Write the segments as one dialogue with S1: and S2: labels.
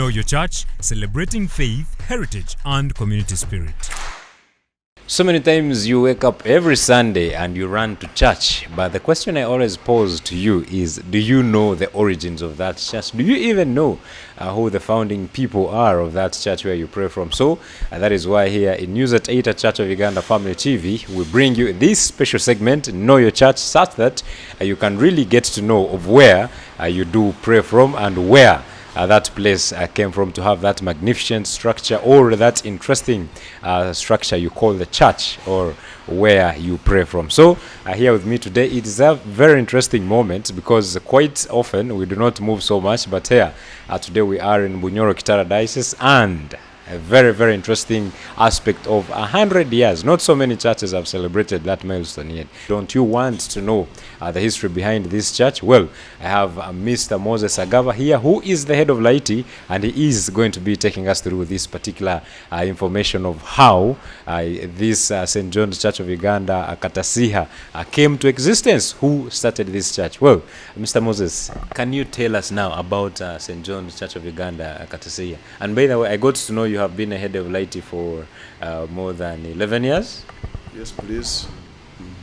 S1: Know Your Church, celebrating faith, heritage, and community spirit.
S2: So many times you wake up every Sunday and you run to church, but the question I always pose to you is, do you know the origins of that church? Do you even know who the founding people are of that church where you pray from? So that is why here in News at 8 at Church of Uganda Family TV, we bring you this special segment, Know Your Church, such that you can really get to know of where you do pray from and where that place came from to have that magnificent structure or that interesting structure you call the church or where you pray from. So here with me today, it is a very interesting moment because quite often we do not move so much, but here today we are in Bunyoro Kitara Diocese, and a very, very interesting aspect of 100 years. Not so many churches have celebrated that milestone yet. Don't you want to know the history behind this church? Well, I have Mr. Moses Agaba here, who is the head of Laity, and he is going to be taking us through this particular information of how this St. John's Church of Uganda, Katasiha, came to existence. Who started this church? Well, Mr. Moses, can you tell us now about St. John's Church of Uganda, Katasiha? And by the way, I got to know you have been a head of Laity for more than 11 years?
S3: Yes, please.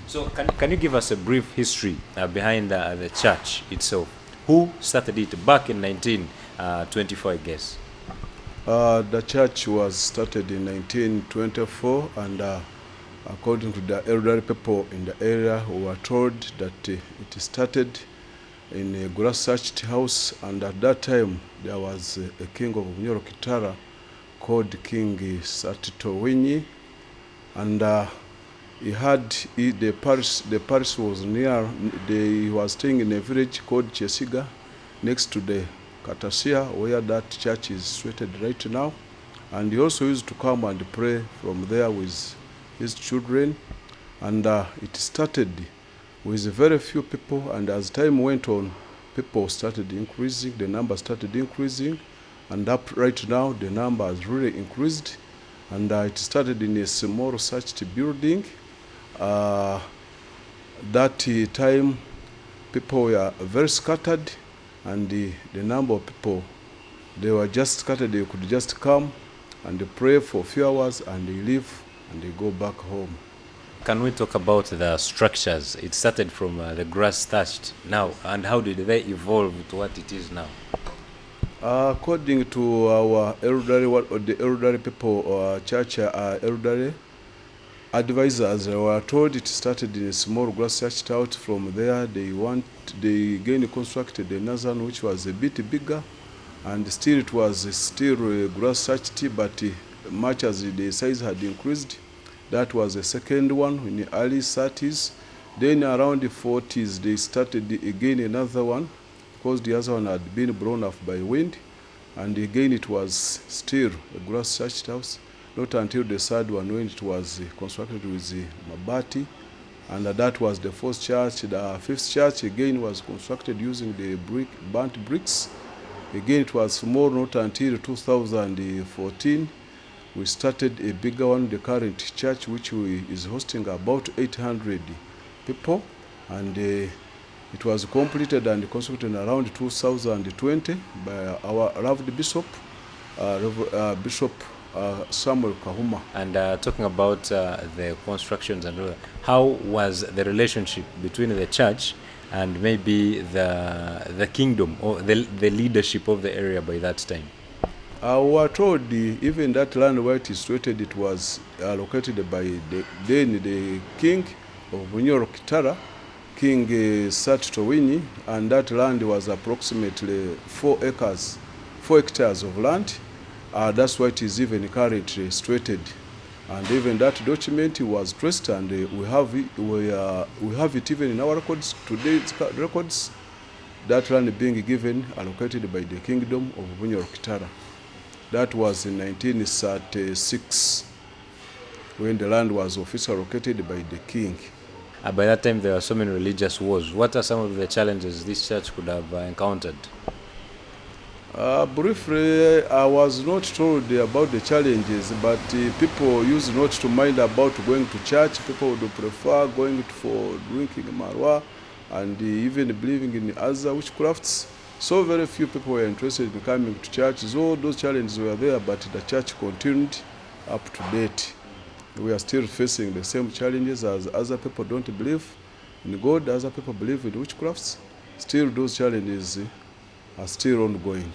S2: So can you give us a brief history behind the church itself? Who started it back in 1924, I guess?
S3: The church was started in 1924, and according to the elderly people in the area, we were told that it started in a grass-thatched house, and at that time there was a king of Bunyoro Kitara called King Satitowinyi, and the parish was near. He was staying in a village called Chesiga, next to the Katasiha, where that church is situated right now. And he also used to come and pray from there with his children. And it started with very few people, and as time went on, people started increasing, the number started increasing, and up right now the number has really increased. And it started in a small thatched building. That time people were very scattered, and the number of people, they were just scattered. They could just come and pray for a few hours and they leave and they go back home.
S2: Can we talk about the structures? It started from the grass thatched now, and how did they evolve to what it is now?
S3: According to our elderly, the elderly people, church elderly advisors, were told it started in a small grass thatched house. From there, they again constructed another one which was a bit bigger, and still it was still grass thatched, but much as the size had increased. That was the second one in the early 30s. Then around the 40s, they started again another one, because the other one had been blown off by wind, and again it was still a grass thatched house. Not until the third one, when it was constructed with the mabati, and that was the fourth church. The fifth church again was constructed using the burnt bricks. Again it was small, not until 2014 we started a bigger one, the current church, which is hosting about 800 people, and it was completed and constructed around 2020 by our loved bishop, Bishop Samuel Kahuma.
S2: And talking about the constructions and all that, how was the relationship between the church and maybe the kingdom or the leadership of the area by that time?
S3: We were told even that land where it is situated, it was located by the king of Bunyoro Kitara, King Satitowinyi, and that land was approximately 4 hectares of land. That's why it is even currently situated. And even that document was traced, and we have it even in our records, today's records, that land being given, allocated by the kingdom of Bunyoro Kitara. That was in 1936, when the land was officially allocated by the king.
S2: By that time, there were so many religious wars. What are some of the challenges this church could have encountered?
S3: Briefly, I was not told about the challenges, but people used not to mind about going to church. People would prefer going for drinking marwa and even believing in other witchcrafts. So very few people were interested in coming to church. So those challenges were there, but the church continued up to date. We are still facing the same challenges as other people don't believe in God, other people believe in witchcrafts. Still those challenges are still ongoing.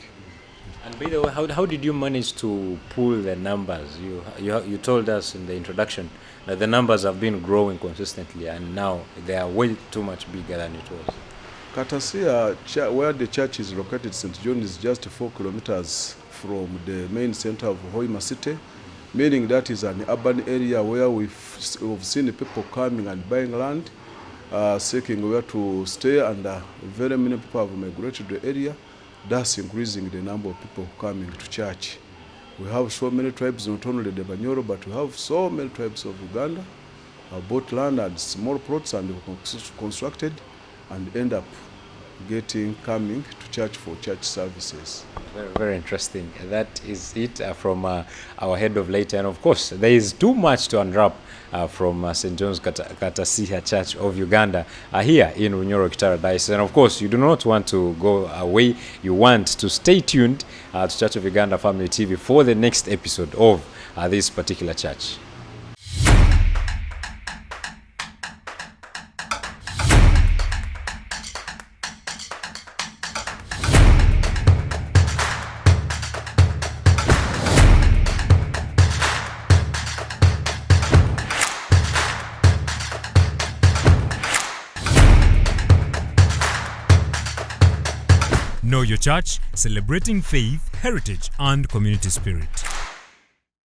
S2: And by the way, how did you manage to pull the numbers? You told us in the introduction that the numbers have been growing consistently, and now they are way too much bigger than it was.
S3: Katasiha, where the church is located, St. John, is just 4 kilometers from the main center of Hoima City, meaning that is an urban area where we've seen people coming and buying land, seeking where to stay, and very many people have migrated to the area, thus increasing the number of people coming to church. We have so many tribes, not only the Bunyoro, but we have so many tribes of Uganda, bought land and small plots and constructed and end up coming to church for church services.
S2: Very, very interesting. That is it from our head of Laity. And of course, there is too much to unwrap from St. John's Katasiha Church of Uganda here in Bunyoro Kitara Diocese. And of course, you do not want to go away. You want to stay tuned to Church of Uganda Family TV for the next episode of this particular church.
S1: Know your church, celebrating faith, heritage, and community spirit.